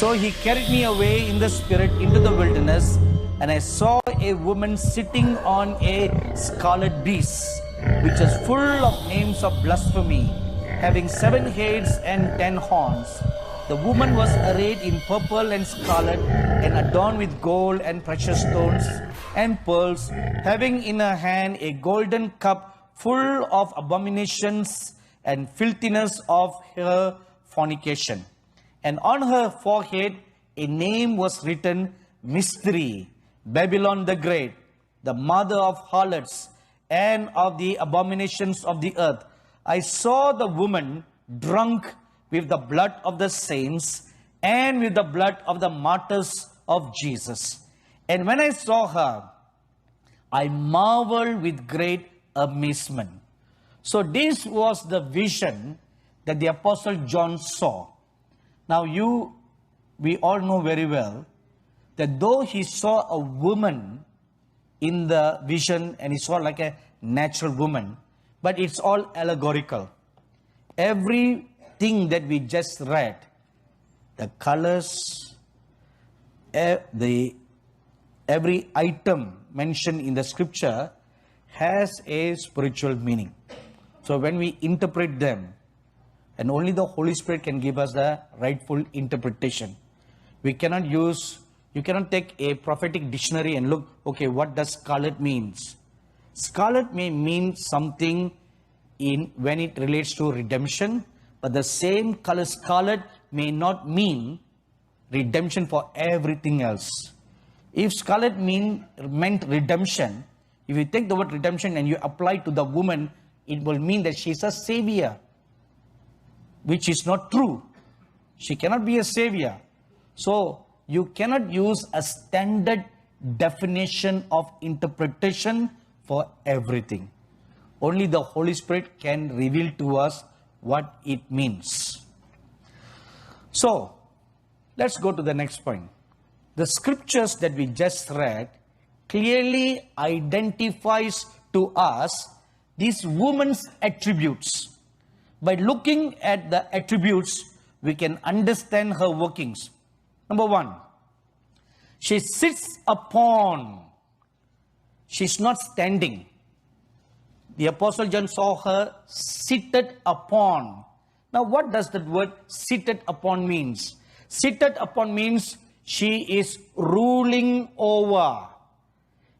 So he carried me away in the spirit into the wilderness, and I saw a woman sitting on a scarlet beast, which is full of names of blasphemy, having 7 heads and 10 horns. The woman was arrayed in purple and scarlet, and adorned with gold and precious stones and pearls, having in her hand a golden cup full of abominations and filthiness of her fornication. And on her forehead a name was written, Mystery, Babylon the Great, the mother of harlots and of the abominations of the earth. I saw the woman drunk with the blood of the saints and with the blood of the martyrs of Jesus. And when I saw her, I marveled with great amazement. So this was the vision that the Apostle John saw. Now we all know very well that though he saw a woman in the vision and he saw like a natural woman, but it's all allegorical. Everything that we just read, the colors, every item mentioned in the scripture has a spiritual meaning. So when we interpret them, and only the Holy Spirit can give us the rightful interpretation. You cannot take a prophetic dictionary and look, okay, what does scarlet means? Scarlet may mean something when it relates to redemption, but the same color scarlet may not mean redemption for everything else. If scarlet meant redemption, if you take the word redemption and you apply to the woman, it will mean that she is a savior, which is not true. She cannot be a savior. So you cannot use a standard definition of interpretation for everything. Only the Holy Spirit can reveal to us what it means. So let's go to the next point. The scriptures that we just read clearly identifies to us this woman's attributes. By looking at the attributes, we can understand her workings. Number 1, she sits upon. She's not standing. The Apostle John saw her seated upon. Now what does that word seated upon means? Seated upon means she is ruling over.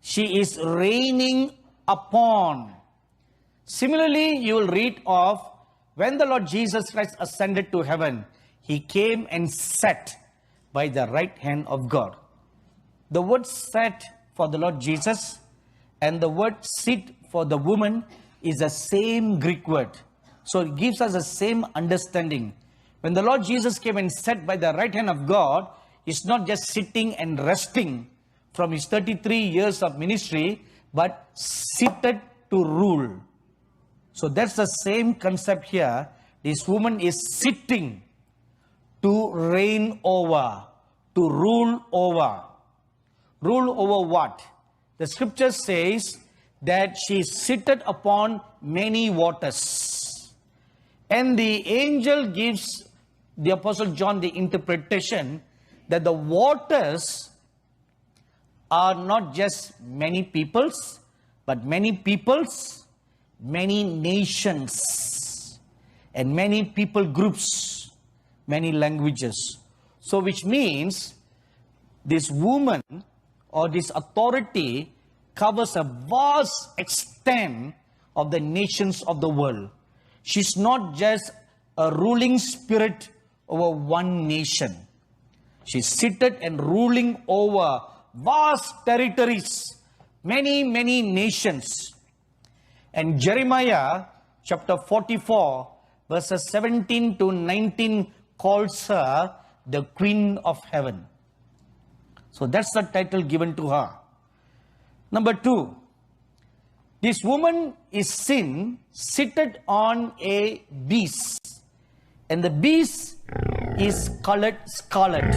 She is reigning upon. Similarly, you will read of when the Lord Jesus Christ ascended to heaven, he came and sat by the right hand of God. The word sat for the Lord Jesus and the word sit for the woman is the same Greek word. So it gives us the same understanding. When the Lord Jesus came and sat by the right hand of God, he's not just sitting and resting from his 33 years of ministry, but seated to rule. So that's the same concept here. This woman is sitting to reign over, to rule over. Rule over what? The scripture says that she is seated upon many waters. And the angel gives the Apostle John the interpretation that the waters are not just many peoples, but many peoples, many nations, and many people groups, many languages. So which means this woman or this authority covers a vast extent of the nations of the world. She's not just a ruling spirit over one nation. She's seated and ruling over vast territories, many nations. And Jeremiah chapter 44 verses 17 to 19 calls her the Queen of Heaven. So that's the title given to her. Number 2, this woman is seen seated on a beast. And the beast is colored scarlet.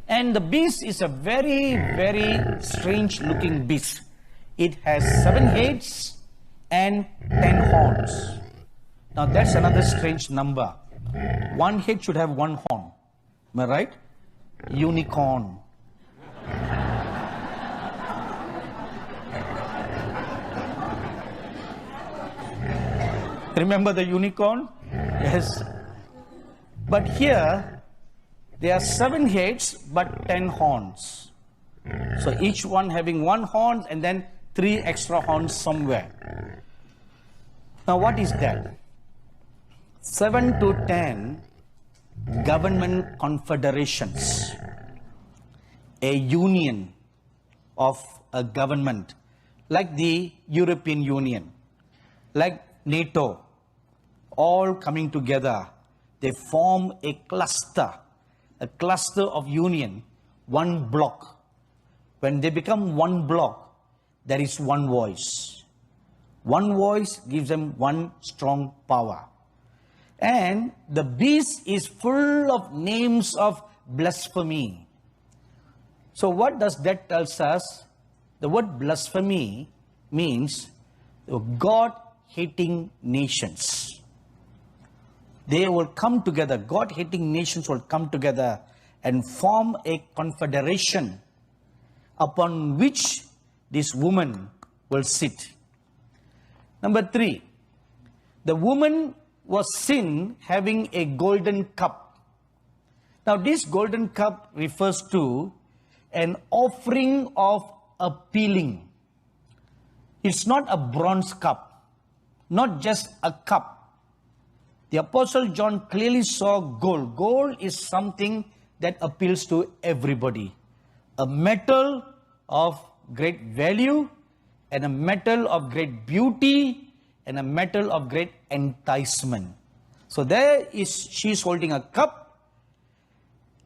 And the beast is a very strange looking beast. It has 7 heads and 10 horns. Now that's another strange number. 1 head should have 1 horn. Am I right? unicorn. Remember the unicorn? Yes. But here, there are 7 heads but 10 horns. So each one having 1 horn and then 3 extra horns somewhere. Now what is that? 7 to 10 government confederations. A union of a government like the European Union, like NATO, all coming together. They form a cluster of union, one block. When they become one block, there is one voice. One voice gives them one strong power. And the beast is full of names of blasphemy. So what does that tell us? The word blasphemy means God-hating nations. They will come together, God-hating nations will come together and form a confederation upon which this woman will sit. Number 3, the woman was seen having a golden cup. Now this golden cup refers to an offering of appealing. It's not a bronze cup, not just a cup. The Apostle John clearly saw gold. Gold is something that appeals to everybody. A metal of great value and a metal of great beauty and a metal of great enticement. So she's holding a cup,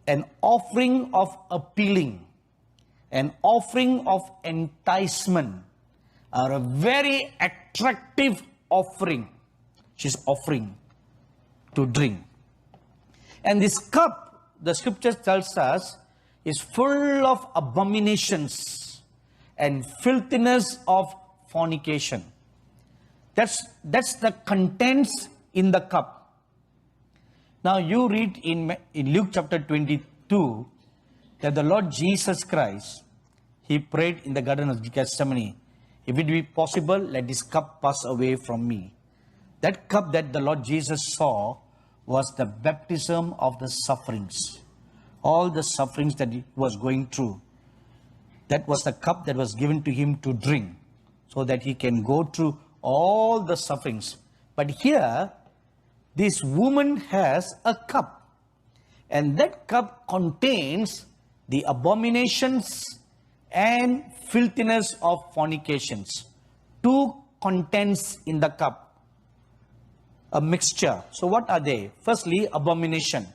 an offering of appealing, an offering of enticement, or a very attractive offering. She's offering to drink. And this cup, the scripture tells us, is full of abominations and filthiness of fornication. That's the contents in the cup. Now you read in Luke chapter 22 that the Lord Jesus Christ, he prayed in the Garden of Gethsemane, if it be possible, let this cup pass away from me. That cup that the Lord Jesus saw was the baptism of the sufferings. All the sufferings that he was going through. That was the cup that was given to him to drink, so that he can go through all the sufferings. But here, this woman has a cup. And that cup contains the abominations and filthiness of fornications. 2 contents in the cup. A mixture. So what are they? Firstly, abomination.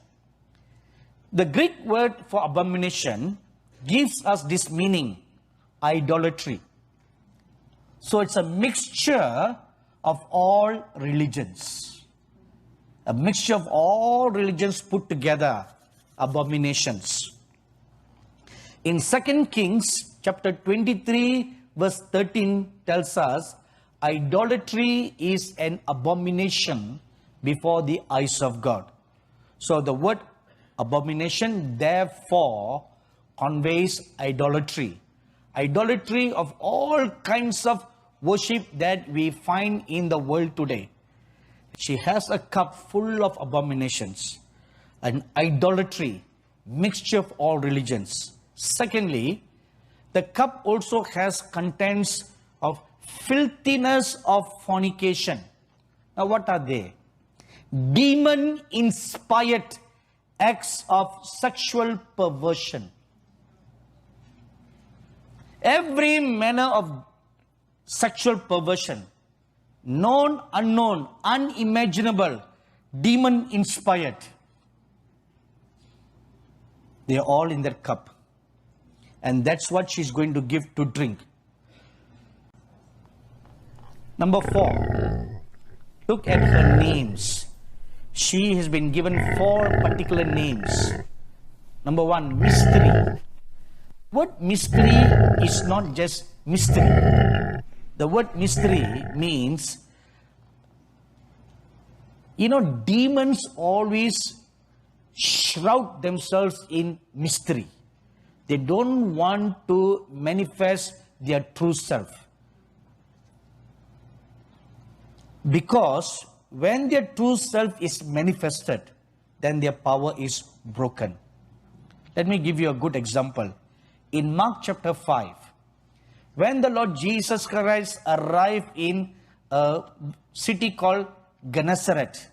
The Greek word for abomination gives us this meaning, idolatry. So it's a mixture of all religions. A mixture of all religions put together, abominations. In 2 Kings chapter 23 verse 13 tells us, idolatry is an abomination before the eyes of God. So the word abomination therefore conveys idolatry. Idolatry of all kinds of worship that we find in the world today. She has a cup full of abominations. An idolatry, mixture of all religions. Secondly, the cup also has contents of filthiness of fornication. Now what are they? Demon-inspired acts of sexual perversion. Every manner of sexual perversion, known, unknown, unimaginable, demon-inspired. They are all in their cup. And that's what she's going to give to drink. Number 4. Look at her names. She has been given 4 particular names. Number 1, mystery. Word mystery is not just mystery. The word mystery means, demons always shroud themselves in mystery. They don't want to manifest their true self. Because when their true self is manifested, then their power is broken. Let me give you a good example. In Mark chapter 5, when the Lord Jesus Christ arrived in a city called Gennesaret,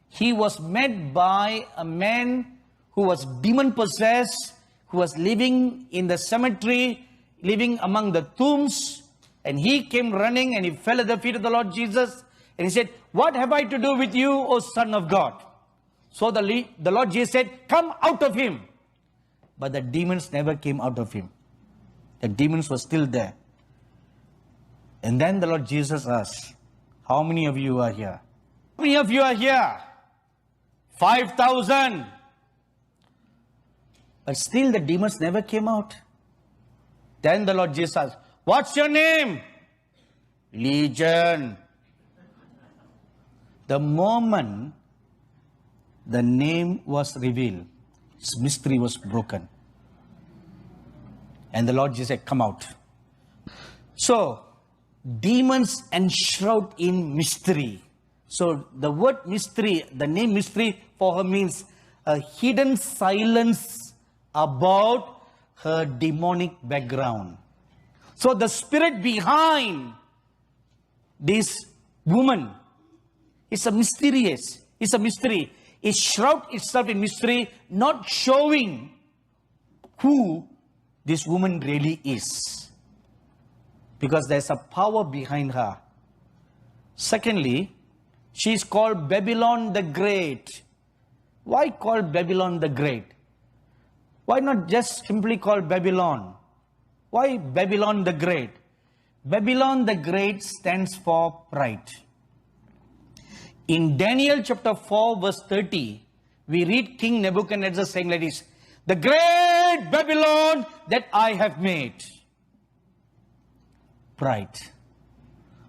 he was met by a man who was demon-possessed, who was living in the cemetery, living among the tombs, and he came running and he fell at the feet of the Lord Jesus, and he said, "What have I to do with you, O Son of God?" So the Lord Jesus said, "Come out of him." But the demons never came out of him. The demons were still there. And then the Lord Jesus asked, "How many of you are here?" "How many of you are here?" 5,000. But still the demons never came out. Then the Lord Jesus asked, "What's your name?" "Legion." The moment the name was revealed, his mystery was broken. And the Lord Jesus said, "Come out." So, demons enshroud in mystery. So, the word mystery, the name mystery for her means a hidden silence about her demonic background. So, the spirit behind this woman is a mysterious, it's a mystery. It shrouds itself in mystery, not showing who this woman really is. Because there's a power behind her. Secondly, she is called Babylon the Great. Why called Babylon the Great? Why not just simply called Babylon? Why Babylon the Great? Babylon the Great stands for pride. In Daniel chapter 4 verse 30, we read King Nebuchadnezzar saying like this, "The great Babylon that I have made." Pride.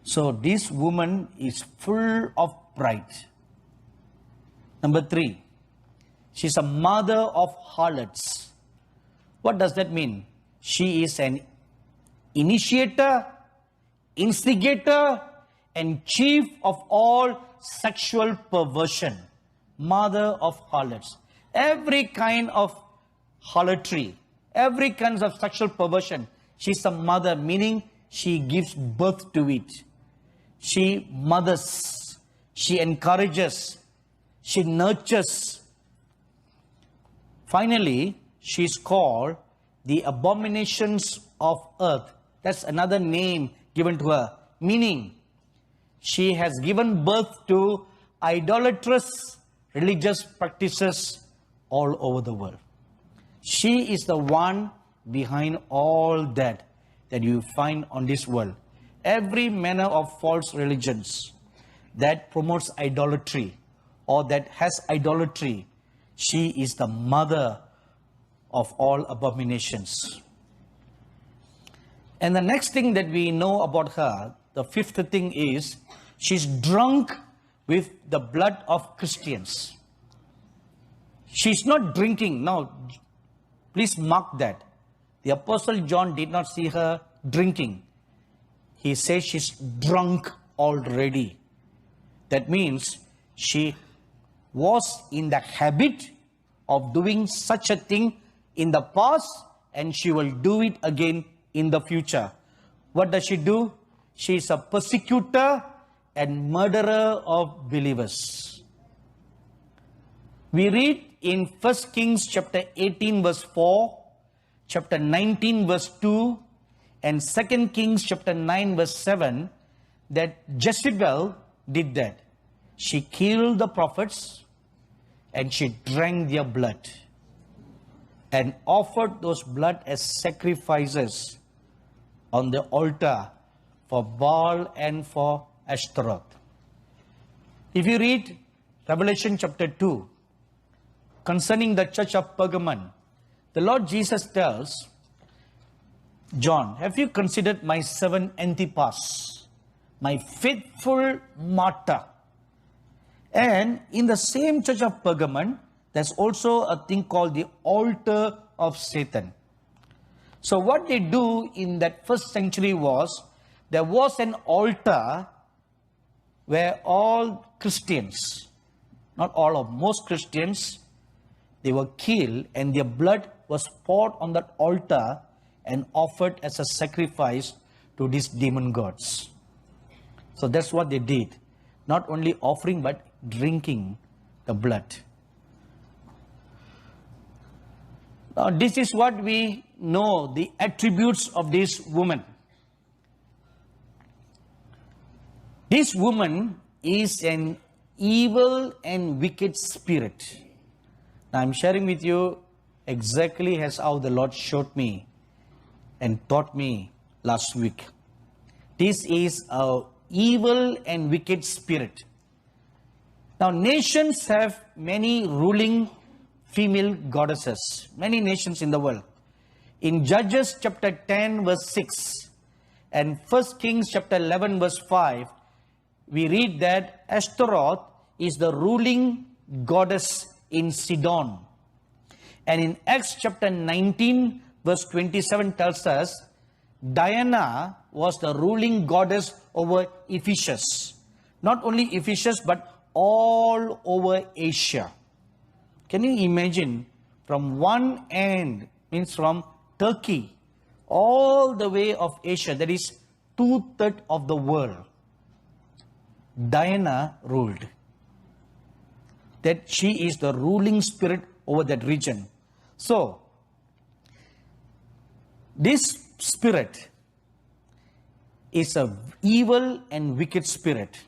So this woman is full of pride. Number 3, she's a mother of harlots. What does that mean? She is an initiator, instigator, and chief of all sexual perversion. Mother of harlots. Every kind of harlotry, every kind of sexual perversion, she's a mother, meaning she gives birth to it. She mothers, she encourages, she nurtures. Finally, she's called the abominations of earth. That's another name given to her, meaning she has given birth to idolatrous religious practices all over the world. She is the one behind all that you find on this world. Every manner of false religions that promotes idolatry or that has idolatry, she is the mother of all abominations. And the next thing that we know about her, the fifth thing is, she's drunk with the blood of Christians. She's not drinking. Now, please mark that. The Apostle John did not see her drinking. He says she's drunk already. That means she was in the habit of doing such a thing in the past, and she will do it again in the future. What does she do? She is a persecutor and murderer of believers. We read in 1 Kings chapter 18 verse 4, chapter 19 verse 2, and 2 Kings chapter 9 verse 7 that Jezebel did that. She killed the prophets and she drank their blood and offered those blood as sacrifices on the altar for Baal and for Ashtaroth. If you read Revelation chapter 2 concerning the church of Pergamon, the Lord Jesus tells John, "Have you considered my servant Antipas, my faithful martyr?" And in the same church of Pergamon, There's also a thing called the altar of Satan. So what they do in that first century was, there was an altar where all Christians, not all of, most Christians, they were killed and their blood was poured on that altar and offered as a sacrifice to these demon gods. So that's what they did. Not only offering, but drinking the blood. Now, this is what we know, the attributes of this woman. This woman is an evil and wicked spirit. Now, I'm sharing with you exactly as how the Lord showed me and taught me last week. This is an evil and wicked spirit. Now, nations have many ruling female goddesses, many nations in the world. In Judges chapter 10 verse 6 and 1 Kings chapter 11 verse 5, we read that Ashtaroth is the ruling goddess in Sidon. And in Acts chapter 19 verse 27 tells us, Diana was the ruling goddess over Ephesus. Not only Ephesus, but all over Asia. Can you imagine, from one end, means from Turkey, all the way of Asia, that is 2/3 of the world, Diana ruled. That she is the ruling spirit over that region. So, this spirit is an evil and wicked spirit.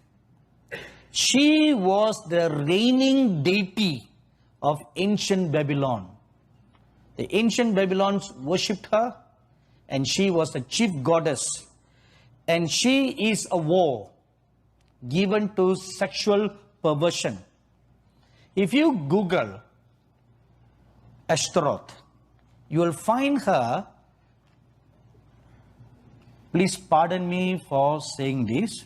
She was the reigning deity of ancient Babylon. The ancient Babylons worshipped her, and she was the chief goddess. And she is a war given to sexual perversion. If you Google Ashtaroth, you will find her, please pardon me for saying this,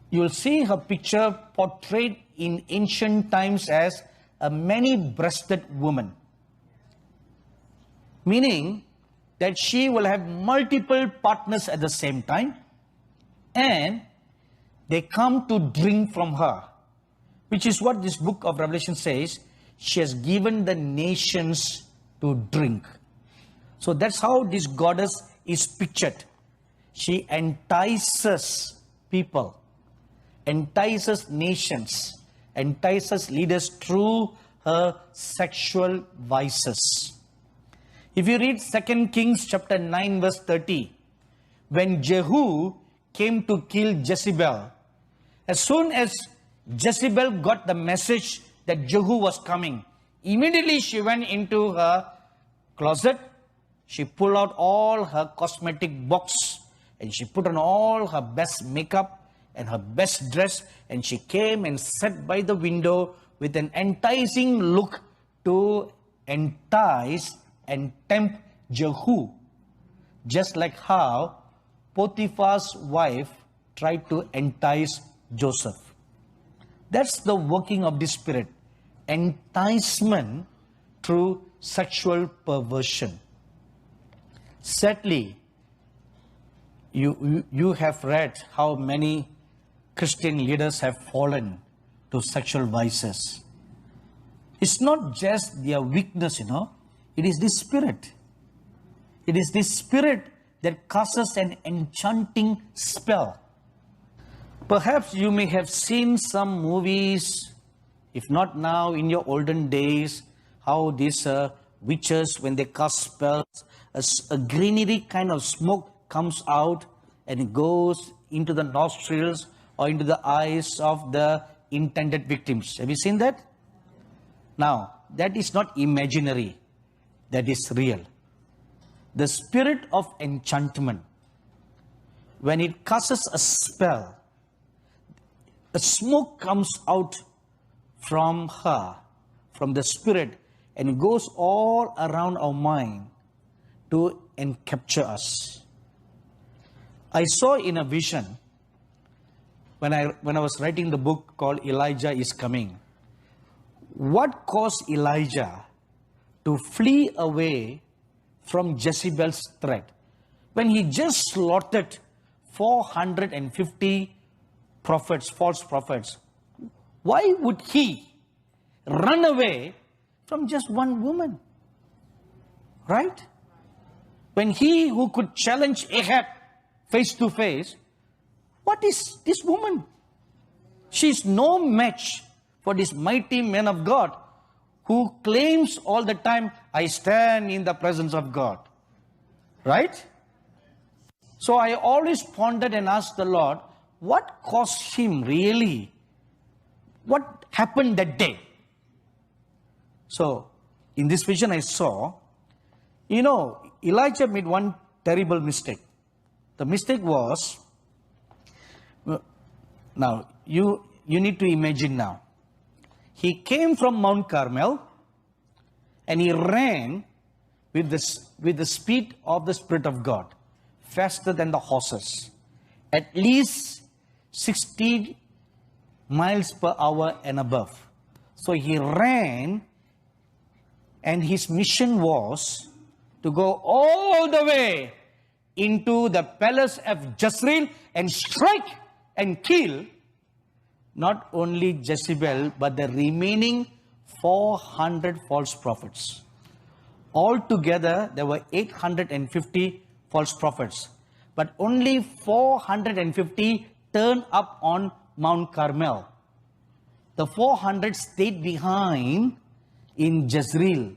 you will see her picture portrayed in ancient times as a many-breasted woman. Meaning that she will have multiple partners at the same time, and they come to drink from her, which is what this book of Revelation says. She has given the nations to drink. So that's how this goddess is pictured. She entices people, entices nations, entices leaders through her sexual vices. If you read 2 Kings chapter 9 verse 30, when Jehu came to kill Jezebel, as soon as Jezebel got the message that Jehu was coming, immediately she went into her closet, she pulled out all her cosmetic box, and she put on all her best makeup and her best dress, and she came and sat by the window with an enticing look to entice and tempt Jehu, just like how Potiphar's wife tried to entice Joseph. That's the working of the spirit. Enticement through sexual perversion. Sadly, you have read how many Christian leaders have fallen to sexual vices. It's not just their weakness, it is the spirit. It is the spirit that casts an enchanting spell. Perhaps you may have seen some movies, if not now, in your olden days, how these witches, when they cast spells, a greenery kind of smoke comes out and it goes into the nostrils or into the eyes of the intended victims. Have you seen that? Now, that is not imaginary. That is real. The spirit of enchantment, when it casts a spell, a smoke comes out from her, from the spirit, and it goes all around our mind to capture us. I saw in a vision, when I was writing the book called Elijah is Coming, what caused Elijah to flee away from Jezebel's threat when he just slaughtered 450 prophets, false prophets? Why would he run away from just one woman? Right? When he who could challenge Ahab face to face, what is this woman? She is no match for this mighty man of God who claims all the time, I stand in the presence of God. Right? So I always pondered and asked the Lord, what caused him really? What happened that day? So, in this vision I saw, Elijah made one terrible mistake. The mistake was, now, you need to imagine now. He came from Mount Carmel and he ran with the speed of the Spirit of God, faster than the horses, at least 60 miles per hour and above. So he ran, and his mission was to go all the way into the palace of Jezreel and strike and kill not only Jezebel, but the remaining 400 false prophets. Altogether, there were 850 false prophets, but only 450 turned up on Mount Carmel. The 400 stayed behind in Jezreel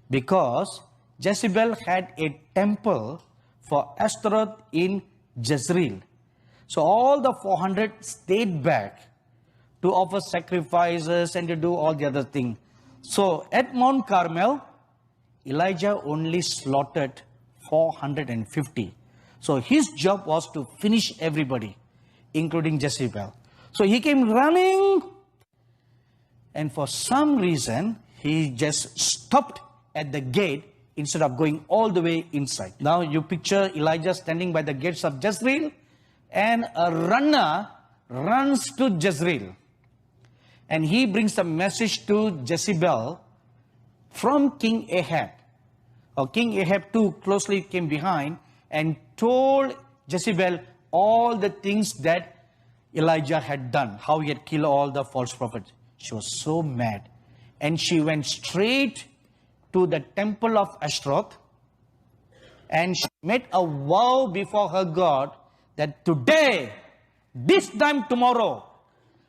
because Jezebel had a temple for Ashtaroth in Jezreel. So all the 400 stayed back to offer sacrifices and to do all the other things. So at Mount Carmel, Elijah only slaughtered 450. So his job was to finish everybody, including Jezebel. So he came running, and for some reason, he just stopped at the gate instead of going all the way inside. Now you picture Elijah standing by the gates of Jezreel, and a runner runs to Jezreel. And he brings a message to Jezebel from King Ahab. King Ahab too closely came behind and told Jezebel all the things that Elijah had done, how he had killed all the false prophets. She was so mad. And she went straight to the temple of Ashtaroth, and she made a vow before her God that today, this time tomorrow,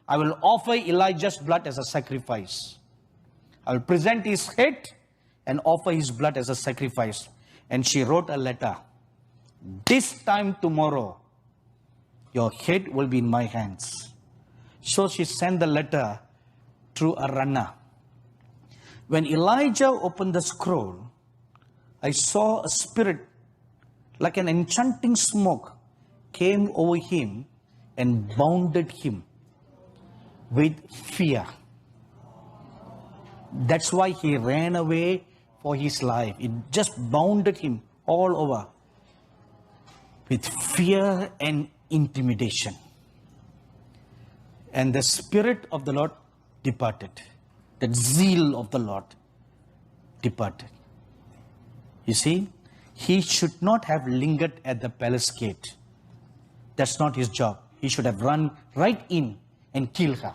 I will offer Elijah's blood as a sacrifice. I will present his head and offer his blood as a sacrifice. And she wrote a letter. This time tomorrow, your head will be in my hands. So she sent the letter through a runner. When Elijah opened the scroll, I saw a spirit like an enchanting smoke came over him and bounded him with fear. That's why he ran away for his life. It just bounded him all over with fear and intimidation. And the Spirit of the Lord departed. The zeal of the Lord departed. You see, he should not have lingered at the palace gate. That's not his job. He should have run right in and killed her.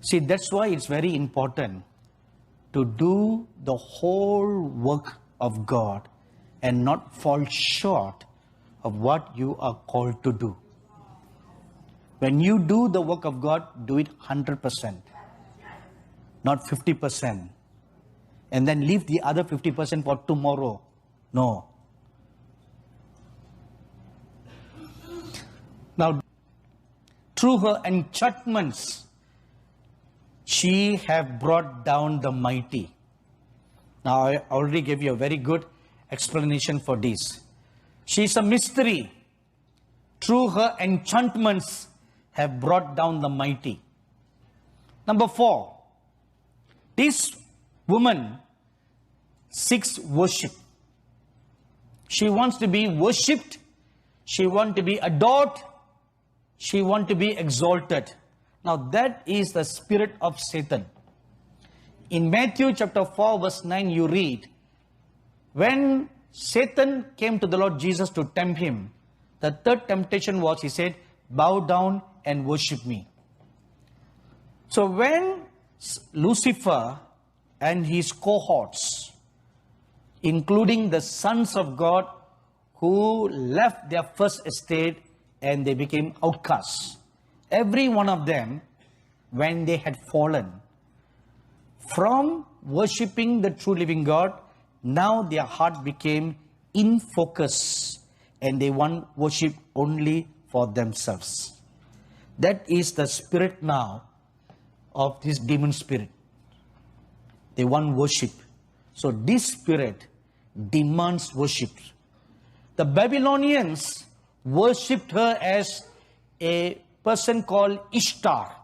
See, that's why it's very important to do the whole work of God and not fall short of what you are called to do. When you do the work of God, do it 100%, not 50%. And then leave the other 50% for tomorrow. No. Now, through her enchantments, she have brought down the mighty. Now, I already gave you a very good explanation for this. She is a mystery. Through her enchantments have brought down the mighty. Number 4, this woman seeks worship. She wants to be worshipped. She wants to be adored. She wants to be exalted. Now that is the spirit of Satan. In Matthew chapter 4 verse 9 you read, when Satan came to the Lord Jesus to tempt him, the third temptation was, he said, bow down and worship me. So when Lucifer and his cohorts, including the sons of God who left their first estate and they became outcasts, every one of them, when they had fallen from worshipping the true living God, now their heart became in focus and they want worship only for themselves. That is the spirit now of this demon spirit. They want worship. So this spirit demands worship. The Babylonians worshipped her as a person called Ishtar,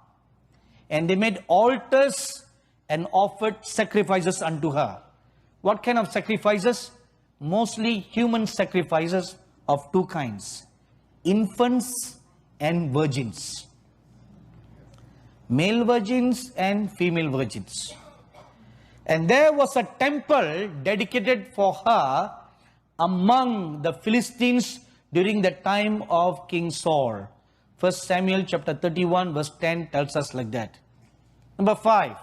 and they made altars and offered sacrifices unto her. What kind of sacrifices? Mostly human sacrifices of two kinds: infants and virgins, male virgins and female virgins. And there was a temple dedicated for her among the Philistines during the time of King Saul. 1 Samuel chapter 31 verse 10 tells us like that. Number 5,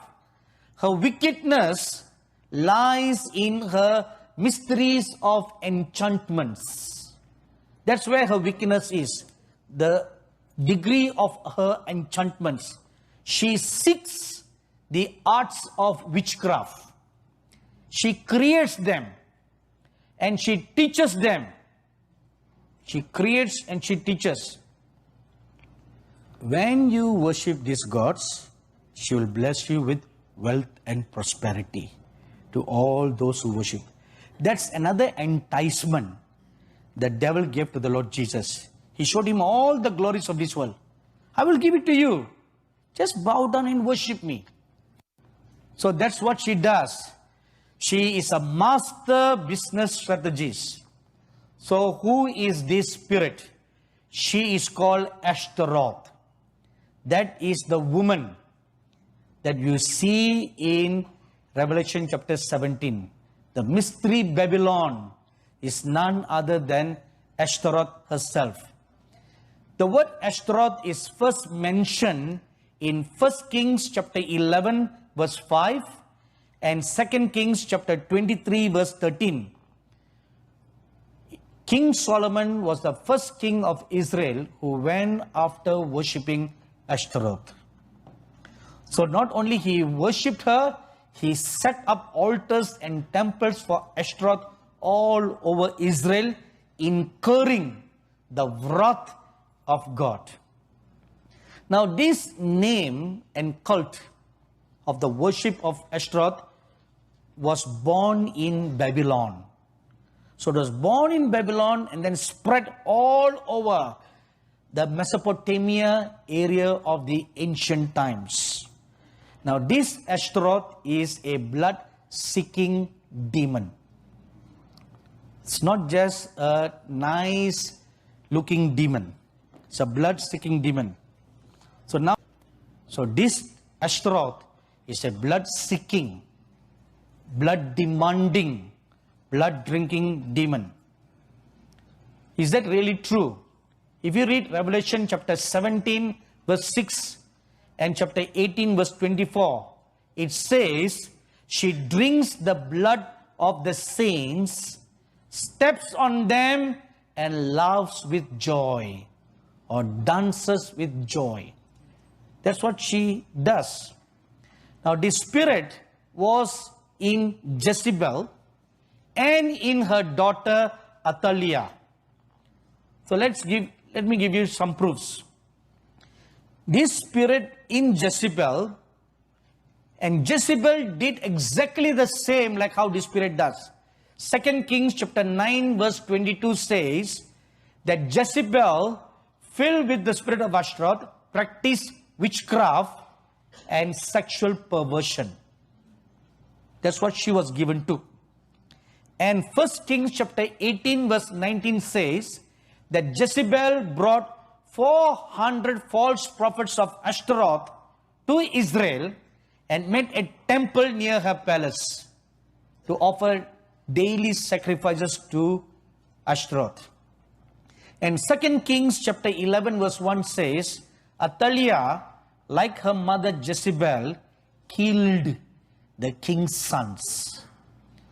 her wickedness lies in her mysteries of enchantments. That's where her wickedness is, the degree of her enchantments. She seeks the arts of witchcraft. She creates them and she teaches them. She creates and she teaches. When you worship these gods, she will bless you with wealth and prosperity to all those who worship. That's another enticement the devil gave to the Lord Jesus. He showed him all the glories of this world. I will give it to you. Just bow down and worship me. So that's what she does. She is a master business strategist. So who is this spirit? She is called Ashtaroth. That is the woman that you see in Revelation chapter 17. The mystery Babylon is none other than Ashtaroth herself. The word Ashtaroth is first mentioned in 1 Kings chapter 11 verse 5 and 2 Kings chapter 23 verse 13. King Solomon was the first king of Israel who went after worshipping Ashtaroth. So not only he worshipped her, he set up altars and temples for Ashtaroth all over Israel, incurring the wrath of God. Now this name and cult of the worship of Ashtaroth was born in Babylon. So it was born in Babylon and then spread all over the Mesopotamia area of the ancient times. Now this Ashtaroth is a blood-seeking demon. It's not just a nice looking demon. It's a blood-seeking demon. So this Ashtaroth is a blood-seeking, blood-demanding, blood-drinking demon. Is that really true? If you read Revelation chapter 17 verse 6 and chapter 18 verse 24, it says, she drinks the blood of the saints, steps on them and laughs with joy, or dances with joy. That's what she does. Now this spirit was in Jezebel and in her daughter Athaliah. So let me give you some proofs. This spirit in Jezebel, and Jezebel did exactly the same like how this spirit does. 2 Kings chapter 9 verse 22 says that Jezebel, filled with the spirit of Ashtaroth, practiced witchcraft and sexual perversion. That's what she was given to. And 1 Kings chapter 18 verse 19 says that Jezebel brought 400 false prophets of Ashtaroth to Israel and made a temple near her palace to offer daily sacrifices to Ashtaroth. And 2 Kings chapter 11 verse 1 says, Athaliah, like her mother Jezebel, killed the king's sons,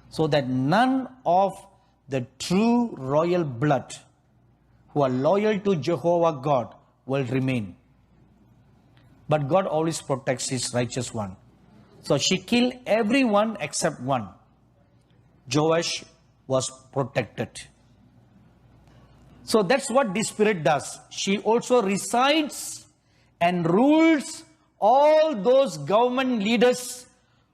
so that none of the true royal blood who are loyal to Jehovah God will remain. But God always protects his righteous one. So she killed everyone except one. Joash was protected. So that's what this spirit does. She also resides and rules all those government leaders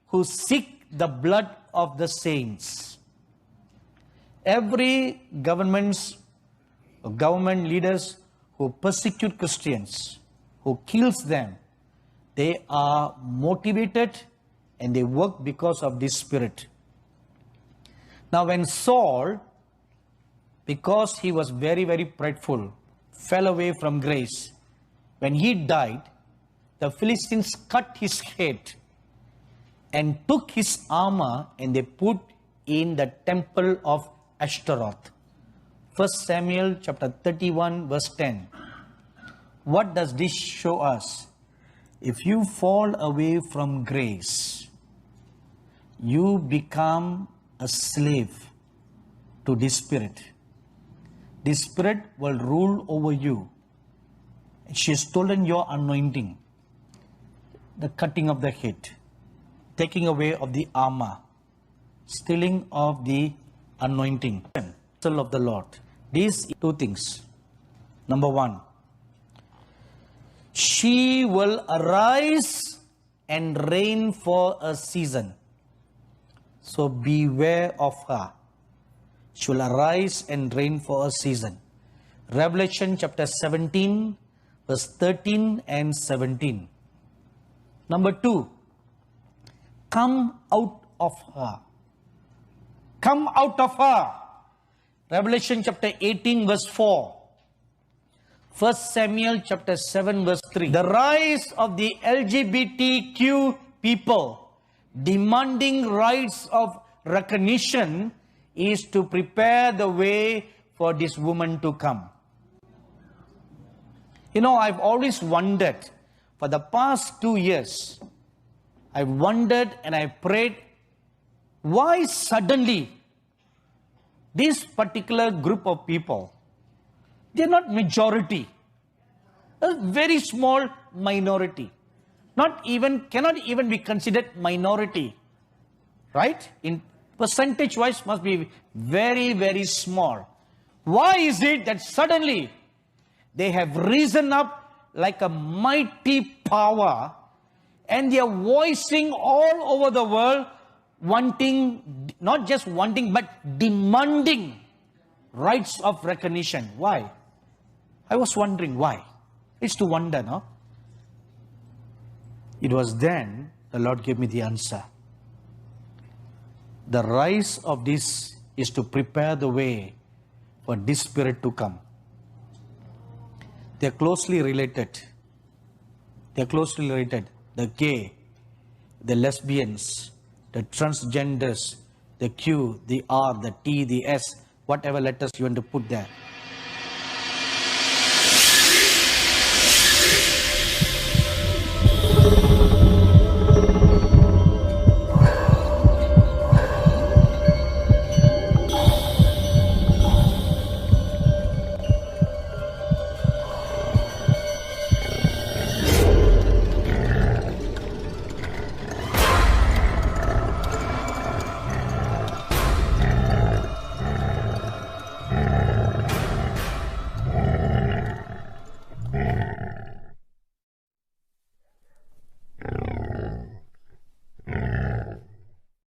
who seek the blood of the saints. Every government leaders who persecute Christians, who kills them, they are motivated and they work because of this spirit. Now when Saul, because he was very, very prideful, fell away from grace, when he died, the Philistines cut his head and took his armor and they put in the temple of Ashtaroth. 1 Samuel chapter 31 verse 10. What does this show us? If you fall away from grace, you become a slave to this spirit. This spirit will rule over you. She has stolen your anointing, the cutting of the head, taking away of the armor, stealing of the anointing of the Lord. These two things. Number one, she will arise and reign for a season. So beware of her. She will arise and reign for a season. Revelation chapter 17 verse 13 and 17. Number two, come out of her. Come out of her. Revelation chapter 18 verse 4. 1 Samuel chapter 7 verse 3. The rise of the LGBTQ people demanding rights of recognition is to prepare the way for this woman to come. You know, I've always wondered, for the past 2 years, I've wondered and I prayed, why suddenly this particular group of people, they're not majority, a very small minority, cannot even be considered minority, right? In percentage wise must be very, very small. Why is it that suddenly they have risen up like a mighty power and they are voicing all over the world, wanting, not just wanting, but demanding rights of recognition? Why? I was wondering why. It's to wonder, no? It was then the Lord gave me the answer. The rise of this is to prepare the way for this spirit to come. They are closely related. They are closely related. The gay, the lesbians, the transgenders, the Q, the R, the T, the S, whatever letters you want to put there.